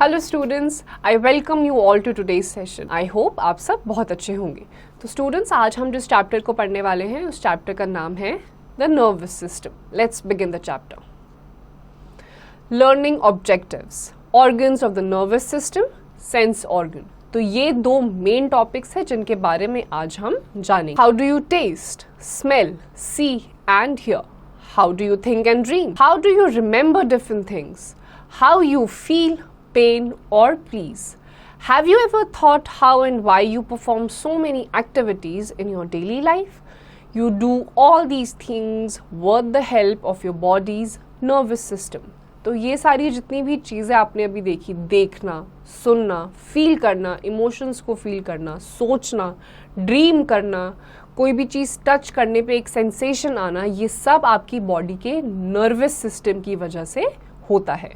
Hello students, I welcome you all to today's session. I hope आप सब बहुत अच्छे होंगे। तो स्टूडेंट्स, आज हम जिस चैप्टर को पढ़ने वाले हैं उस चैप्टर का नाम है the nervous system. Let's begin the chapter. Learning objectives, organs of the nervous system, sense organ. तो ये दो मेन टॉपिक्स हैं जिनके बारे में आज हम जानेंगे। How do you taste, smell, see and hear? How do you think and dream? How do you remember different things? How you feel pain or please? Have you ever thought how and why you perform so many activities in your daily life? You do all these things with the help of your body's nervous system. तो ये सारी जितनी भी चीज़ें आपने अभी देखी, देखना, सुनना, फील करना, इमोशंस को फील करना, सोचना, ड्रीम करना, कोई भी चीज़ टच करने पे एक सेंसेशन आना, ये सब आपकी बॉडी के नर्वस सिस्टम की वजह से होता है।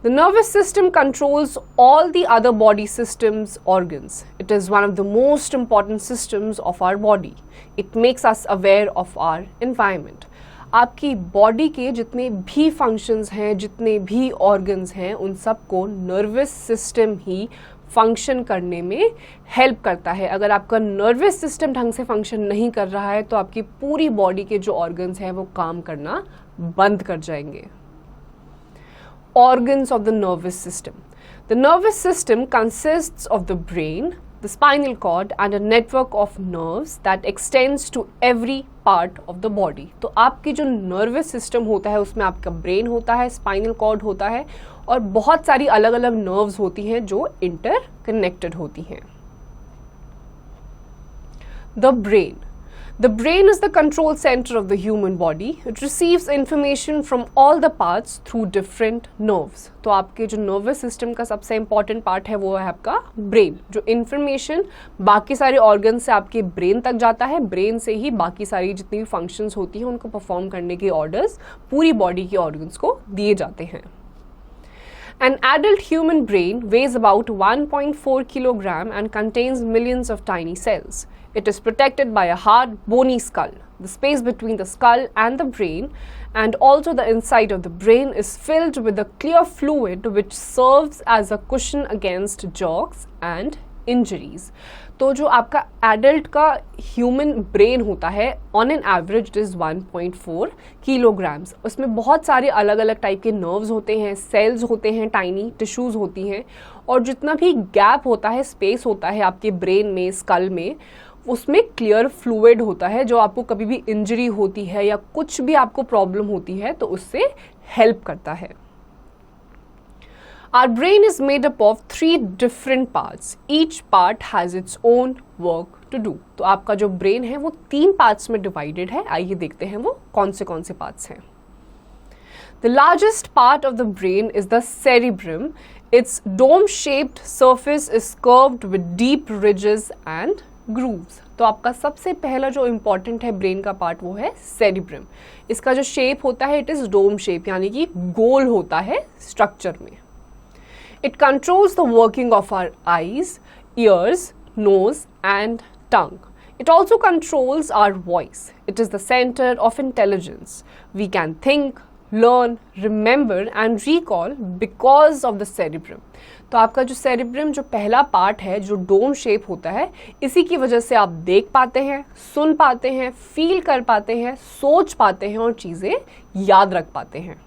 The nervous system controls all the other body systems, organs. It is one of the most important systems of our body. It makes us aware of our environment. आपकी body के जितने भी functions हैं, जितने भी ऑर्गन्स हैं, उन सबको नर्वस सिस्टम ही फंक्शन करने में हेल्प करता है। अगर आपका नर्वस सिस्टम ढंग से फंक्शन नहीं कर रहा है तो आपकी पूरी बॉडी के जो ऑर्गन्स हैं वो काम करना बंद कर जाएंगे। Organs of the nervous system. The nervous system consists of the brain, the spinal cord and a network of nerves that extends to every part of the body. तो आपकी जो nervous system होता है उसमें आपका brain होता है, spinal cord होता है और बहुत सारी अलग अलग nerves होती हैं जो interconnected होती हैं। The brain. The brain is the control center of the human body. It receives information from all the parts through different nerves. तो आपके जो nervous system का सबसे important part है वो है आपका brain, जो information बाकी सारे organs से आपके brain तक जाता है। brain से ही बाकी सारी जितनी भी functions होती हैं उनको perform करने के orders पूरी body के organs को दिए जाते हैं। An adult human brain weighs about 1.4 kilogram and contains millions of tiny cells. It is protected by a hard, bony skull. The space between the skull and the brain and also the inside of the brain is filled with a clear fluid which serves as a cushion against jerks and injuries. तो जो आपका adult का human brain होता है on an average it is 1.4 kilograms. उसमें बहुत सारे अलग अलग टाइप के नर्व्स होते हैं, सेल्स होते हैं, टाइनी टिश्यूज़ होती हैं और जितना भी गैप होता है, स्पेस होता है आपके ब्रेन में, स्कल में, उसमें क्लियर फ्लूइड होता है जो आपको कभी भी इंजरी होती है या कुछ भी आपको प्रॉब्लम होती है तो उससे हेल्प करता है। Our brain is made up of 3 different parts. Each part has its own work to do. तो आपका जो ब्रेन है वो 3 पार्ट्स में डिवाइडेड है। आइए देखते हैं वो कौन से पार्ट्स हैं। The largest part of the brain is the cerebrum. Its dome-shaped surface is curved with deep ridges and grooves. तो आपका सबसे पहला जो इम्पॉर्टेंट है ब्रेन का पार्ट वो है सेरिब्रम। इसका जो शेप होता है इट इज़ डोम शेप, यानी कि गोल होता है स्ट्रक्चर में। It controls the working of our eyes, ears, nose and tongue. It also controls our voice. It is the center of intelligence. We can think, learn, remember and recall because of the cerebrum. तो आपका जो cerebrum जो पहला part है जो dome shape होता है, इसी की वजह से आप देख पाते हैं, सुन पाते हैं, फील कर पाते हैं, सोच पाते हैं और चीज़ें याद रख पाते हैं।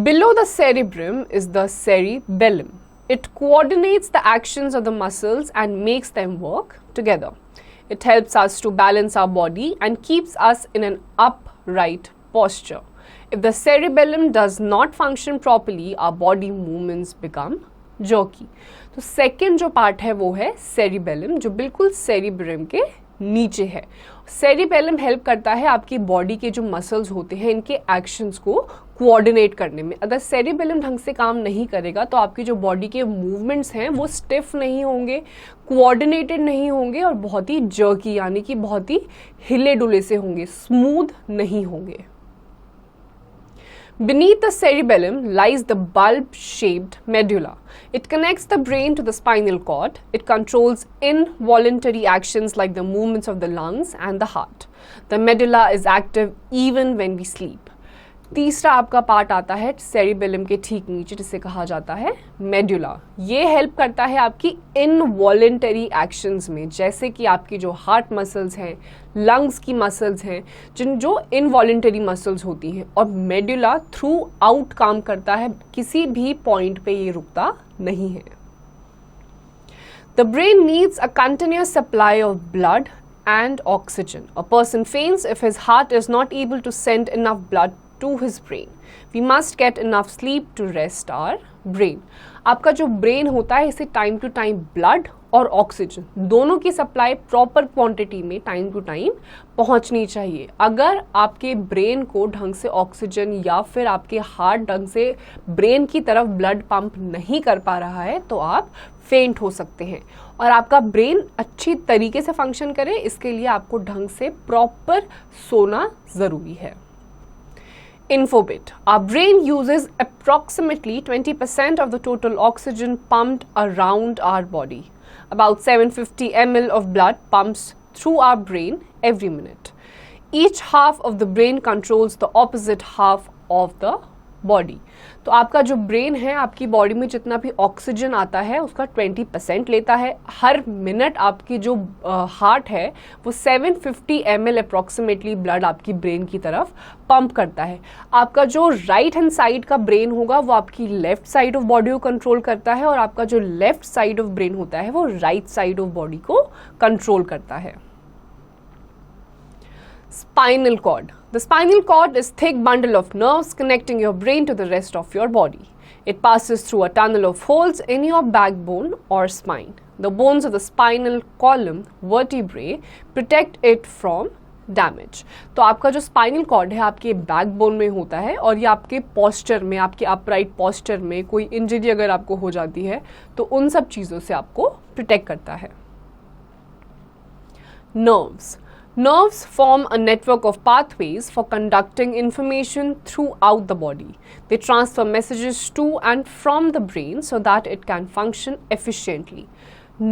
Below the cerebrum is the cerebellum. It coordinates the actions of the muscles and makes them work together. It helps us to balance our body and keeps us in an upright posture. If the cerebellum does not function properly, our body movements become jerky. तो second जो part है वो है cerebellum, जो बिल्कुल cerebrum के नीचे है। सेरिबेलम हेल्प करता है आपकी बॉडी के जो मसल्स होते हैं इनके एक्शंस को कोऑर्डिनेट करने में। अगर सेरिबेलम ढंग से काम नहीं करेगा तो आपकी जो बॉडी के मूवमेंट्स हैं वो स्टिफ नहीं होंगे, कोऑर्डिनेटेड नहीं होंगे और बहुत ही जर्की यानी कि बहुत ही हिले डुले से होंगे, स्मूथ नहीं होंगे। Beneath the cerebellum lies the bulb-shaped medulla. It connects the brain to the spinal cord. It controls involuntary actions like the movements of the lungs and the heart. The medulla is active even when we sleep. तीसरा आपका part आता है cerebellum के ठीक नीचे, जिसे कहा जाता है मेडुला। ये हेल्प करता है आपकी इनवॉलेंटरी एक्शंस में, जैसे कि आपकी जो हार्ट मसल्स हैं, लंग्स की मसल्स हैं, जो इनवॉलेंटरी मसल्स होती हैं, और मेडुला थ्रू आउट काम करता है, किसी भी पॉइंट पे ये रुकता नहीं है। The brain needs a continuous supply of blood and oxygen. A person faints if his heart is not able to send enough blood to his brain. We must get enough sleep to rest our brain. आपका जो brain होता है इसे time to time blood और oxygen दोनों की supply proper quantity में time to time पहुंचनी चाहिए। अगर आपके ब्रेन को ढंग से ऑक्सीजन या फिर आपके हार्ट ढंग से ब्रेन की तरफ ब्लड पंप नहीं कर पा रहा है तो आप फेंट हो सकते हैं। और आपका ब्रेन अच्छी तरीके से फंक्शन करे इसके लिए आपको ढंग से प्रॉपर सोना ज़रूरी है। Infobit. Our brain uses approximately 20% of the total oxygen pumped around our body. About 750 ml of blood pumps through our brain every minute. Each half of the brain controls the opposite half of the body. तो आपका जो brain है आपकी body में जितना भी oxygen आता है उसका 20% लेता है। हर मिनट आपकी जो हार्ट है वो 750 ml अप्रॉक्सीमेटली ब्लड आपकी ब्रेन की तरफ पंप करता है। आपका जो राइट हैंड साइड का ब्रेन होगा वो आपकी लेफ्ट साइड ऑफ बॉडी को कंट्रोल करता है, और आपका जो लेफ्ट साइड ऑफ ब्रेन होता है वो राइट साइड ऑफ बॉडी को कंट्रोल करता है। Spinal cord. The spinal cord is thick bundle of nerves connecting your brain to the rest of your body. It passes through a tunnel of holes in your backbone or spine. The bones of the spinal column, vertebrae, protect it from damage. तो आपका जो spinal cord है आपके backbone में होता है, और ये आपके पोस्चर में, आपके अपराइट पोस्चर में कोई इंजरी अगर आपको हो जाती है तो उन सब चीज़ों से आपको प्रोटेक्ट करता है। Nerves. Nerves form a network of pathways for conducting information throughout the body. They transfer messages to and from the brain so that it can function efficiently.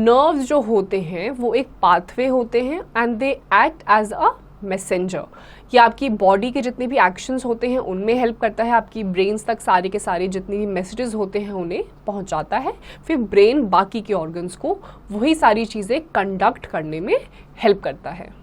Nerves जो होते हैं वो एक पाथवे होते हैं and they act as a messenger. ये आपकी body के जितने भी एक्शंस होते हैं उनमें हेल्प करता है, आपकी ब्रेन्स तक सारे के सारे जितने भी मैसेजेस होते हैं उन्हें पहुंचाता है, फिर ब्रेन बाकी के ऑर्गन्स को वही सारी चीज़ें कंडक्ट करने में हेल्प करता है।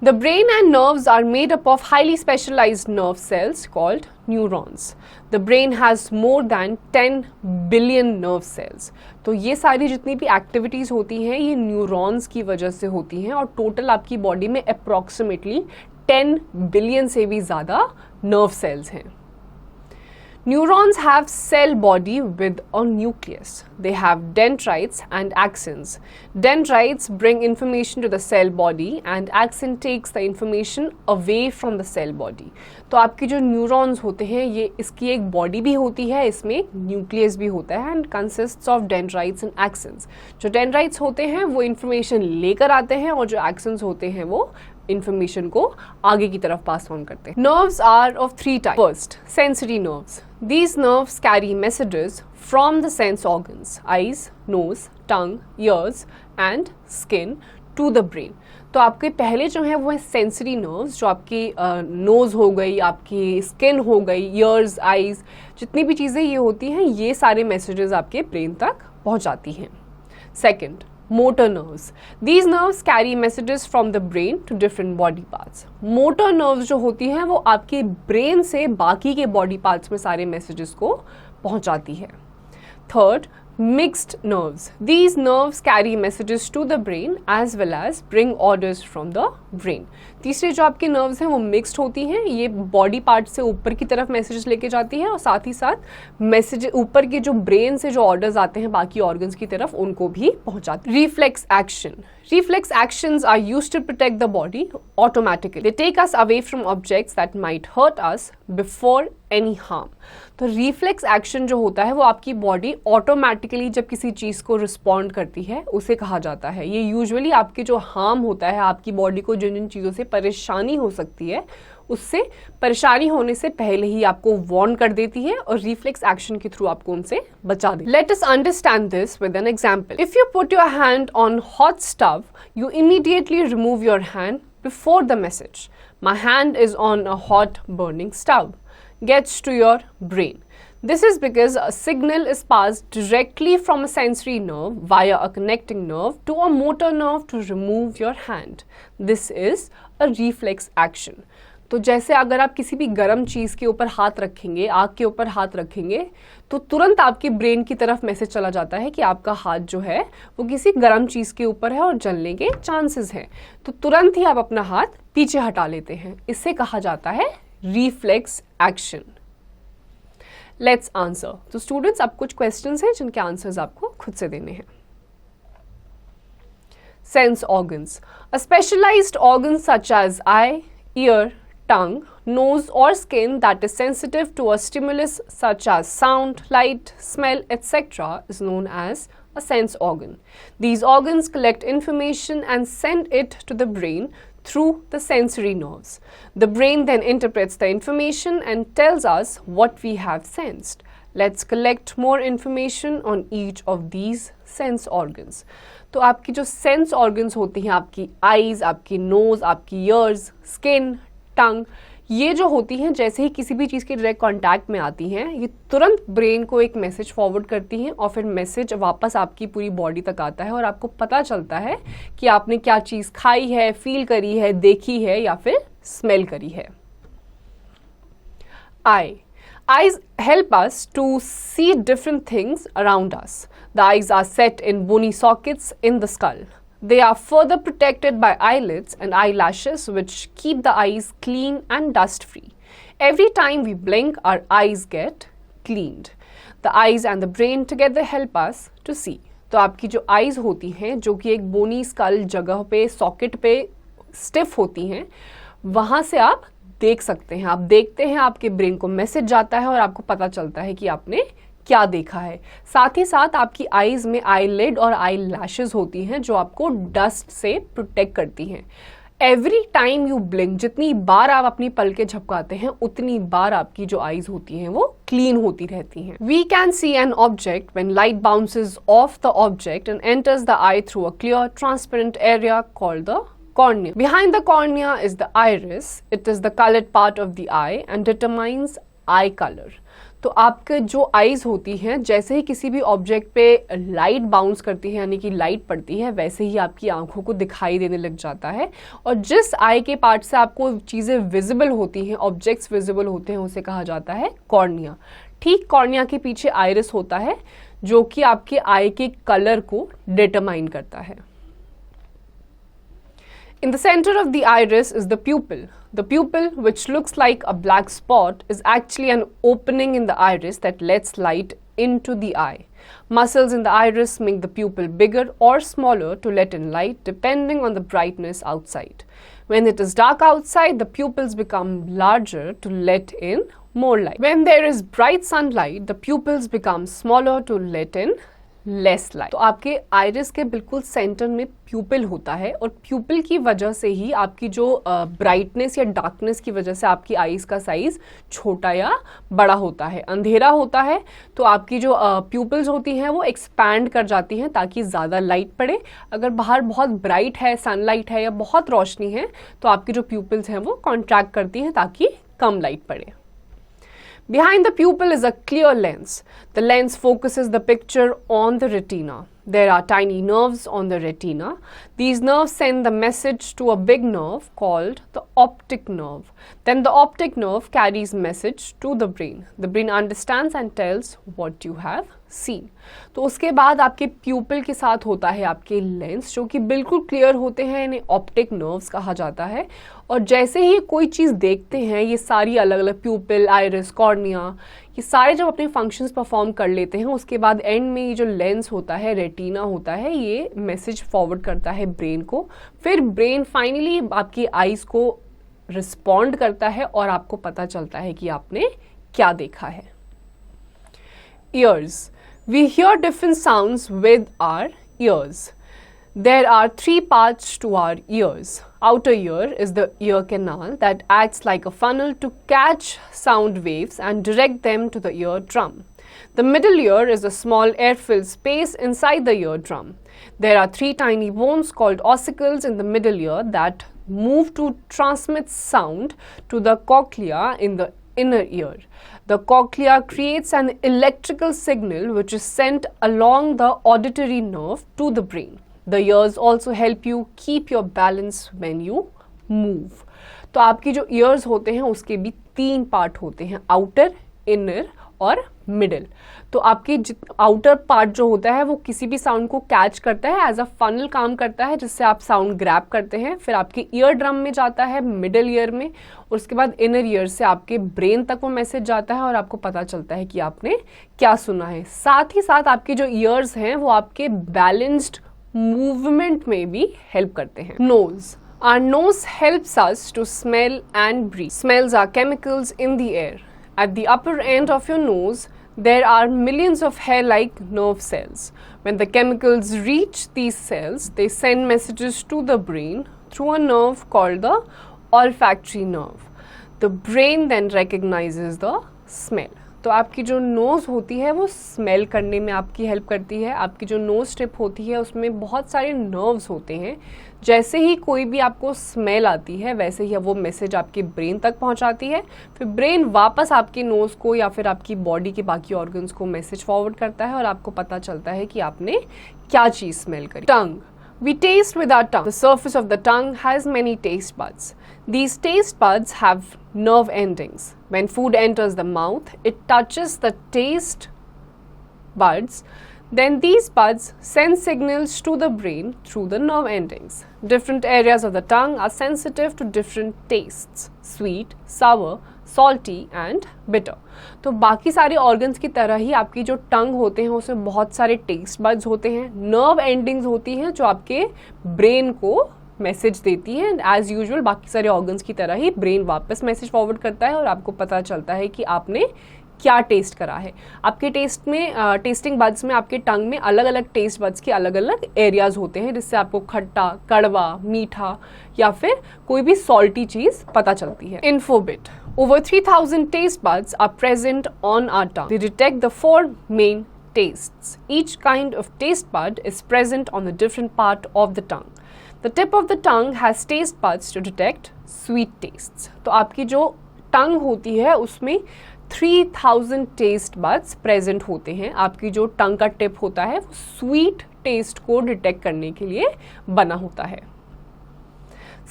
The brain and nerves are made up of highly specialized nerve cells called neurons. The brain has more than 10 billion nerve cells. तो ये सारी जितनी भी एक्टिविटीज़ होती हैं ये न्यूरॉन्स की वजह से होती हैं, और टोटल आपकी बॉडी में अप्रॉक्सीमेटली 10 बिलियन से भी ज़्यादा नर्व सेल्स हैं। Neurons have cell body with a nucleus. They have dendrites and axons. Dendrites bring information to the cell body and axon takes the information away from the cell body. तो आपके जो neurons होते हैं ये इसकी एक body भी होती है, इसमें एक न्यूक्लियस भी होता है and consists of dendrites and actions. जो डेंड्राइट्स होते हैं वो इन्फॉर्मेशन लेकर आते हैं, और जो एक्सन्स होते हैं वो इंफॉर्मेशन को आगे की तरफ पास ऑन करते हैं। Nerves are of 3 types. First, sensory nerves. These nerves carry messages from the sense organs, eyes, nose, tongue, ears and skin to the brain. तो आपके पहले जो है वो है सेंसरी नर्व्स, जो आपकी नोज हो गई, आपकी स्किन हो गई, ईयर्स, आईज, जितनी भी चीज़ें ये होती हैं ये सारे मैसेजेस आपके ब्रेन तक पहुंचाती हैं। Second, motor nerves. These nerves carry messages from the brain to different body parts. Motor nerves जो होती हैं वो आपके ब्रेन से बाकी के बॉडी पार्ट्स में सारे मैसेजेस को पहुंचाती है। Third, mixed nerves. These nerves carry messages to the brain as well as bring orders from the brain. तीसरे जो आपके नर्व्स हैं वो मिक्स्ड होती हैं, ये बॉडी पार्ट से ऊपर की तरफ मैसेजेस लेके जाती है और साथ ही साथ मैसेज ऊपर के जो ब्रेन से जो ऑर्डर्स आते हैं बाकी ऑर्गन्स की तरफ उनको भी पहुंचाती है। Reflex action. Reflex actions are used to protect the body automatically. They take us away from objects that might hurt us before any harm. तो रिफ्लेक्स एक्शन जो होता है वो आपकी बॉडी ऑटोमेटिकली जब किसी चीज़ को रिस्पॉन्ड करती है उसे कहा जाता है। ये यूजुअली आपके जो हार्म होता है, आपकी बॉडी को जिन जिन चीज़ों से परेशानी हो सकती है उससे परेशानी होने से पहले ही आपको वार्न कर देती है और रिफ्लेक्स एक्शन के थ्रू आपको उनसे बचा देती है। Let us understand this with an example. If you put your hand on hot stove, you immediately remove your hand before the message. My hand is on a hot burning stove gets to your brain. This is because a signal is passed directly from a sensory nerve via a connecting nerve to a motor nerve to remove your hand. This is a reflex action. तो जैसे अगर आप किसी भी गर्म चीज़ के ऊपर हाथ रखेंगे, आग के ऊपर हाथ रखेंगे, तो तुरंत आपके ब्रेन की तरफ मैसेज चला जाता है कि आपका हाथ जो है वो किसी गर्म चीज़ के ऊपर है और जलने के चांसेस हैं. तो तुरंत ही आप अपना हाथ पीछे हटा लेते हैं. इससे कहा जाता है रिफ्लेक्स एक्शन. Let's answer. तो स्टूडेंट्स, अब कुछ क्वेश्चंस हैं जिनके आंसर्स आपको खुद से देने हैं. Sense organs. A specialized organ such as eye, ear, tongue, nose or skin that is sensitive to a stimulus such as sound, light, smell, etc. is known as a sense organ. These organs collect information and send it to the brain through the sensory nerves. The brain then interprets the information and tells us what we have sensed. Let's collect more information on each of these sense organs. तो आपकी जो sense organs होती हैं, आपकी eyes, आपकी knows, आपकी years, skin, टंग, ये जो होती हैं जैसे ही किसी भी चीज़ के डायरेक्ट कांटेक्ट में आती हैं, ये तुरंत ब्रेन को एक मैसेज फॉरवर्ड करती हैं और फिर मैसेज वापस आपकी पूरी बॉडी तक आता है और आपको पता चलता है कि आपने क्या चीज़ खाई है, फील करी है, देखी है या फिर स्मेल करी है. Eyes help us to see different things around us. The eyes are set in bony sockets in the skull. They are further protected by eyelids and eyelashes which keep the eyes clean and dust free. Every time we blink, our eyes get cleaned. The eyes and the brain together help us to see. तो आपकी जो eyes होती हैं, जो कि एक bony skull जगह पे, socket पे stiff होती हैं, वहाँ से आप देख सकते हैं. आप देखते हैं, आपके ब्रेन को मैसेज जाता है और आपको पता चलता है कि आपने क्या देखा है. साथ ही साथ आपकी आईज में आईलिड और आई लैशेज होती हैं जो आपको डस्ट से प्रोटेक्ट करती हैं. एवरी टाइम यू ब्लिंक, जितनी बार आप अपनी पलकें झपकाते हैं उतनी बार आपकी जो आईज होती हैं वो क्लीन होती रहती हैं. We can see an object when light bounces off the object and enters the eye through a clear transparent area called the cornea. Behind the cornea is the iris. It is the colored part of the eye and determines eye color. तो आपके जो eyes होती हैं, जैसे ही किसी भी object पे light bounce करती है यानी कि लाइट पड़ती है, वैसे ही आपकी आंखों को दिखाई देने लग जाता है. और जिस आई के पार्ट से आपको चीज़ें विजिबल होती हैं, ऑब्जेक्ट्स विजिबल होते हैं, उसे कहा जाता है कॉर्निया. ठीक कॉर्निया के पीछे आइरिस होता है जो कि आपके आई के कलर को डिटरमाइन करता है. In the center of the iris is the pupil. The pupil, which looks like a black spot, is actually an opening in the iris that lets light into the eye. Muscles in the iris make the pupil bigger or smaller to let in light depending on the brightness outside. When it is dark outside, the pupils become larger to let in more light. When there is bright sunlight, the pupils become smaller to let in less light. तो आपके iris के बिल्कुल centre में प्यूपिल होता है और प्यूपिल की वजह से ही आपकी जो ब्राइटनेस या डार्कनेस की वजह से आपकी आइज का साइज छोटा या बड़ा होता है. अंधेरा होता है तो आपकी जो प्यूपिल्स होती हैं वो एक्सपैंड कर जाती हैं ताकि ज़्यादा लाइट पड़े. अगर बाहर बहुत ब्राइट है, सनलाइट है या बहुत रोशनी है, तो आपकी जो प्यूपिल्स हैं वो कॉन्ट्रैक्ट करती हैं ताकि कम लाइट पड़े. Behind the pupil is a clear lens. The lens focuses the picture on the retina. There are tiny nerves on the retina. These nerves send the message to a big nerve called the optic nerve. Then the optic nerve carries message to the brain. The brain understands and tells what you have seen. तो उसके बाद आपके प्यूपिल के साथ होता है आपके lens जो कि बिल्कुल क्लियर होते हैं, इन्हें ऑप्टिक नर्व्स कहा जाता है. और जैसे ही कोई चीज़ देखते हैं, ये सारी अलग अलग प्यूपिल, आइरिस, कॉर्निया, ये सारे जब अपने फंक्शंस परफॉर्म कर लेते हैं, उसके बाद एंड में ये जो लेंस होता है, रेटिना होता है, ये मैसेज फॉरवर्ड करता है ब्रेन को. फिर ब्रेन फाइनली आपकी आईज को रिस्पॉन्ड करता है और आपको पता चलता है कि आपने क्या देखा है. Ears. We hear different sounds with our ears. There are three parts to our ears. Outer ear is the ear canal that acts like a funnel to catch sound waves and direct them to the eardrum. The middle ear is a small air-filled space inside the eardrum. There are three tiny bones called ossicles in the middle ear that move to transmit sound to the cochlea in the inner ear. The cochlea creates an electrical signal which is sent along the auditory nerve to the brain. The ears also help you keep your balance when you move. तो आपकी जो ears होते हैं उसके भी 3 part होते हैं, outer, inner और मिडल. तो आपकी आउटर पार्ट जो होता है वो किसी भी साउंड को कैच करता है, एज अ फनल काम करता है जिससे आप साउंड ग्रैब करते हैं. फिर आपके ईयर ड्रम में जाता है, मिडल ईयर में, और उसके बाद इनर ईयर से आपके ब्रेन तक वो मैसेज जाता है और आपको पता चलता है कि आपने क्या सुना है. साथ ही साथ आपके जो ईयर्स हैं वो आपके बैलेंस्ड मूवमेंट में भी हेल्प करते हैं. Knows. Our nose helps us to smell and breathe. Smells are chemicals in the air. At the upper end of your nose, there are millions of hair-like nerve cells. When the chemicals reach these cells, they send messages to the brain through a nerve called the olfactory nerve. The brain then recognizes the smell. तो आपकी जो nose होती है वो smell करने में आपकी help करती है. आपकी जो नोज़ स्ट्रिप होती है उसमें बहुत सारे नर्व्स होते हैं. जैसे ही कोई भी आपको स्मेल आती है वैसे ही वो मैसेज आपके ब्रेन तक पहुंचाती है. फिर ब्रेन वापस आपके नोज़ को या फिर आपकी बॉडी के बाकी ऑर्गन्स को मैसेज फॉरवर्ड करता है और आपको पता चलता है कि आपने क्या चीज़ स्मेल करी. टंग. We taste with our tongue. The surface of the tongue has many taste buds. These taste buds have nerve endings. When food enters the mouth, it touches the taste buds. Then these buds send signals to the brain through the nerve endings. Different areas of the tongue are sensitive to different tastes: sweet, sour, salty and bitter. तो बाकी सारे organs की तरह ही आपकी जो टंग होते हैं उसमें बहुत सारे टेस्ट बड्स होते हैं, नर्व एंडिंग्स होती हैं जो आपके ब्रेन को मैसेज देती हैं. एज यूजुअल बाकी सारे ऑर्गन्स की तरह ही ब्रेन वापस मैसेज फॉरवर्ड करता है और आपको पता चलता है कि आपने क्या टेस्ट करा है. आपके टेस्ट में टेस्टिंग बड्स में आपके टंग में अलग अलग टेस्ट बड्स के अलग अलग एरियाज होते हैं जिससे आपको खट्टा, कड़वा, मीठा या फिर कोई भी सॉल्टी चीज़ पता चलती है. इन्फोबिट. Over 3,000 taste buds are present on our tongue. They detect the 4 main tastes. Each kind of taste bud is present on a different part of the tongue. The tip of the tongue has taste buds to detect sweet tastes. तो आपकी जो टंग होती है उसमें 3,000 taste buds present होते हैं. आपकी जो टंग का टिप होता है वो स्वीट टेस्ट को डिटेक्ट करने के लिए बना होता है.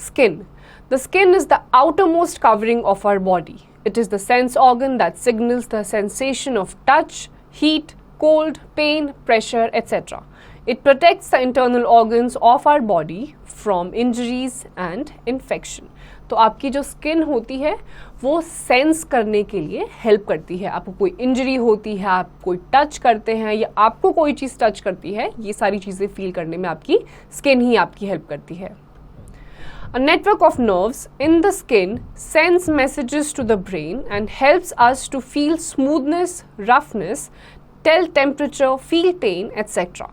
Skin. The skin is the outermost covering of our body. It is the sense organ that signals the sensation of touch, heat, cold, pain, pressure, etc. It protects the internal organs of our body from injuries and infection. तो आपकी जो skin होती है वो sense करने के लिए help करती है. आपको कोई इंजरी होती है, आप कोई टच करते हैं या आपको कोई चीज़ टच करती है, ये सारी चीज़ें फील करने में आपकी स्किन ही आपकी हेल्प करती है. A network of nerves in the skin sends messages to the brain and helps us to feel smoothness, roughness, tell temperature, feel pain, etc.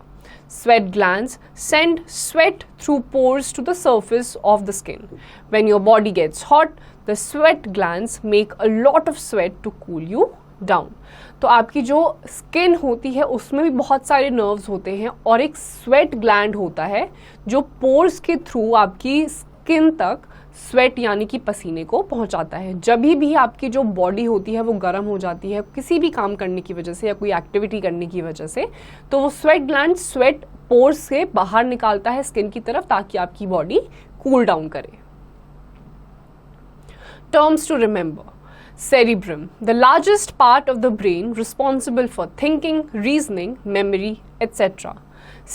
Sweat glands send sweat through pores to the surface of the skin. When your body gets hot, the sweat glands make a lot of sweat to cool you down. तो आपकी जो skin होती है उसमें भी बहुत सारे nerves होते हैं और एक स्वेट ग्लैंड होता है जो पोर्स के थ्रू आपकी स्किन तक स्वेट यानी कि पसीने को पहुंचाता है. जब भी आपकी जो बॉडी होती है वो गर्म हो जाती है किसी भी काम करने की वजह से या कोई एक्टिविटी करने की वजह से, तो वो स्वेट ग्लैंड स्वेट पोर्स से बाहर निकालता है स्किन की तरफ ताकि आपकी बॉडी कूल डाउन करे. Terms to remember. Cerebrum, the largest part of the brain responsible for thinking, reasoning, memory, etc.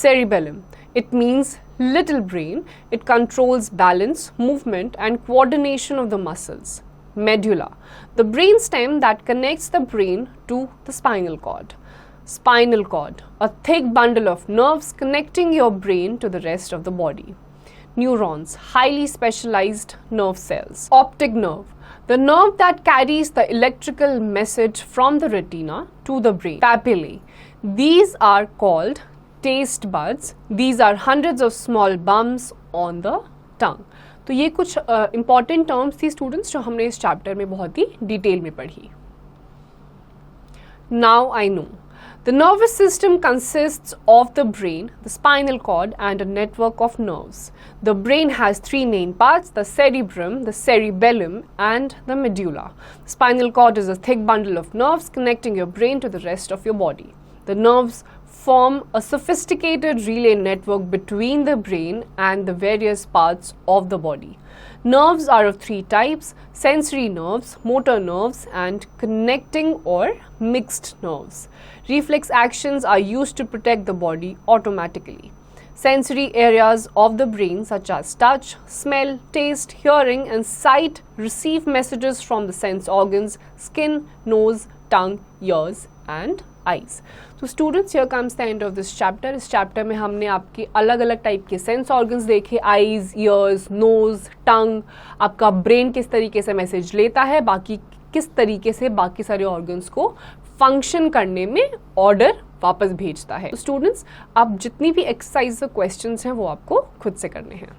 Cerebellum, it means little brain. It controls balance, movement and coordination of the muscles. Medulla, the brain stem that connects the brain to the spinal cord. Spinal cord, a thick bundle of nerves connecting your brain to the rest of the body. Neurons, highly specialized nerve cells. Optic nerve, the nerve that carries the electrical message from the retina to the brain. Papillae, these are called taste buds. These are hundreds of small bumps on the tongue. तो ये कुछ important terms थी students जो हमने इस chapter में बहुत ही detail में पढ़ी. Now I know. The nervous system consists of the brain, the spinal cord, and a network of nerves. The brain has three main parts: the cerebrum, the cerebellum, and the medulla. The spinal cord is a thick bundle of nerves connecting your brain to the rest of your body. The nerves form a sophisticated relay network between the brain and the various parts of the body. Nerves are of three types: sensory nerves, motor nerves, and connecting or mixed nerves. Reflex actions are used to protect the body automatically. Sensory areas of the brain such as touch, smell, taste, hearing, and sight receive messages from the sense organs: skin, nose, tongue, ears, and eyes. तो students, here comes the end of this chapter. इस chapter में हमने आपके अलग अलग type के sense organs देखे: eyes, years, knows, टंग. आपका ब्रेन किस तरीके से मैसेज लेता है, बाकी किस तरीके से बाकी सारे ऑर्गन्स को फंक्शन करने में ऑर्डर वापस भेजता है. तो स्टूडेंट्स, अब जितनी भी एक्सरसाइज क्वेश्चंस हैं वो आपको खुद से करने हैं.